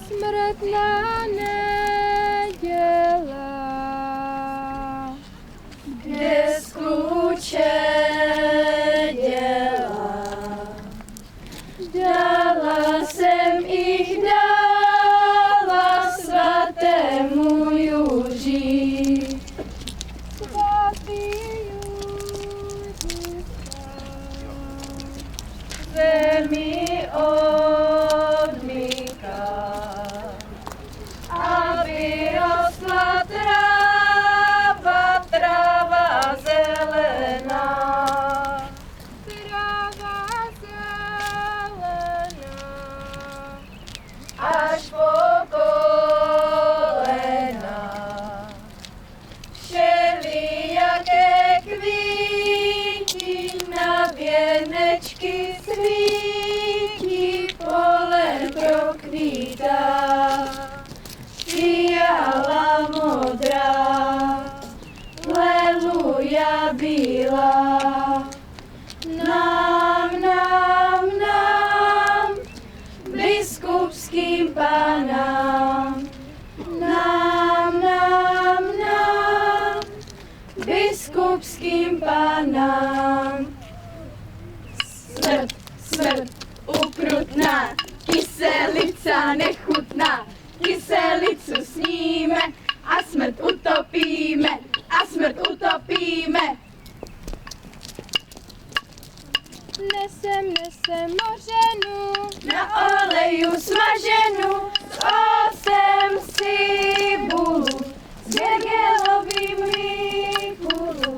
Smrtná neděla, kde skluče děla, dala jsem jich dala svatému Juži. svatý Južiska, Zemi odmýká, aby rostla tráva zelená. tráva zelená, Až po kolena. Všelijaké kvíti na věnečky svítí, pole prokvítá, fiala modrá, leluja bílá. Nám, biskupským pánám, nám, biskupským pánám. Smrt, ukrutná, kyselica nechutná, kyselicu sníme a smrt utopíme, nesem mořenu, na oleju smaženou, s octem cibulu, s gegelovým výkulu.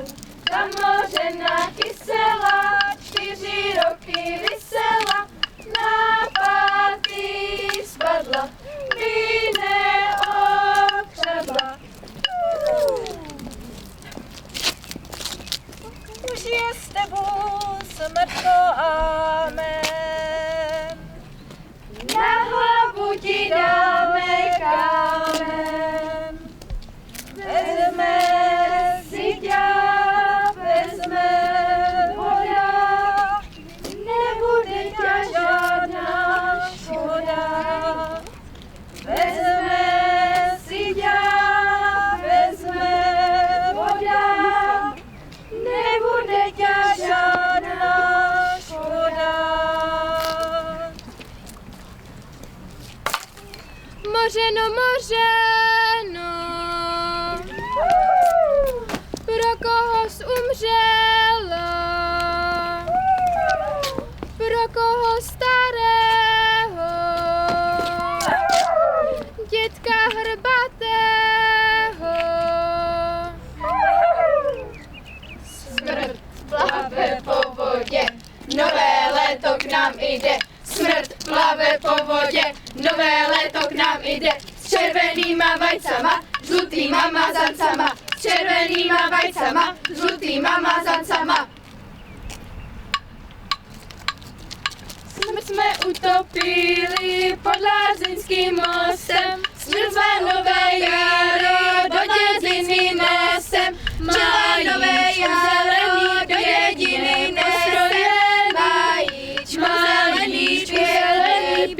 Ta mořena kyselá, 4 roky visela, na pátý spadla, víne okřadla. Už je s tebou smrtko, amen. Na hlavu ti dáme kámen, vezme si ťa, vezme voda, nebude ťa žádná škoda. Vezme si ťa, vezme voda, nebude ťa žádná škoda. mořeno, pro koho jsi umřela, pro koho starého, dětka hrbatého. Smrt plave po vodě, nové léto k nám jde. Smrt plave po vodě, nové léto k nám jde. S červenýma vajcama, žlutýma mazancama. S červenýma vajcama, žlutýma mazancama. Smrt jsme utopili pod Lázeňským mostem. Smrt zve nové jaro do dědiny nesem. Má nové jaro do dědiny nestrojen. Majíčku zelený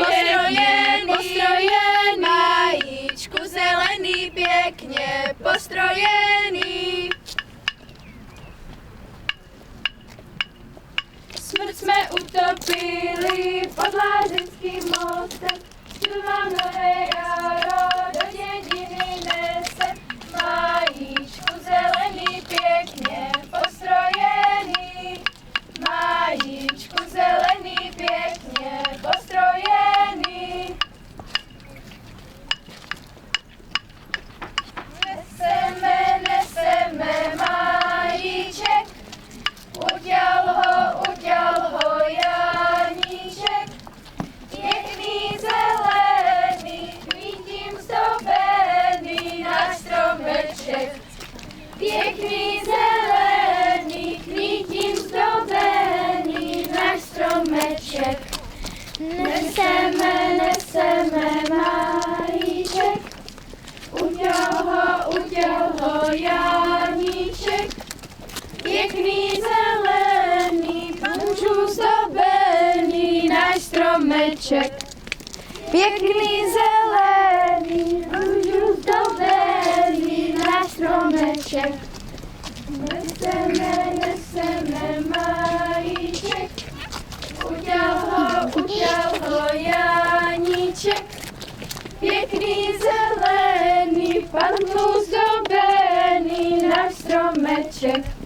postrojen, majíčku zelený pěkně postrojený. Smrt jsme utopili pod Lázeňským mostem, smrt vám nové jaro do dědiny nese, majíčku zelený pěkně postrojený. Majíčku zelený pěkně postrojený. Neseme majíček, uděl ho Janíček, pěkný zelený, stromeček. Pěkný zelený, růžů zdobený náš stromeček. Neseme majíček, udělal ho Janíček. Pěkný zelený, padlou zdobený náš stromeček.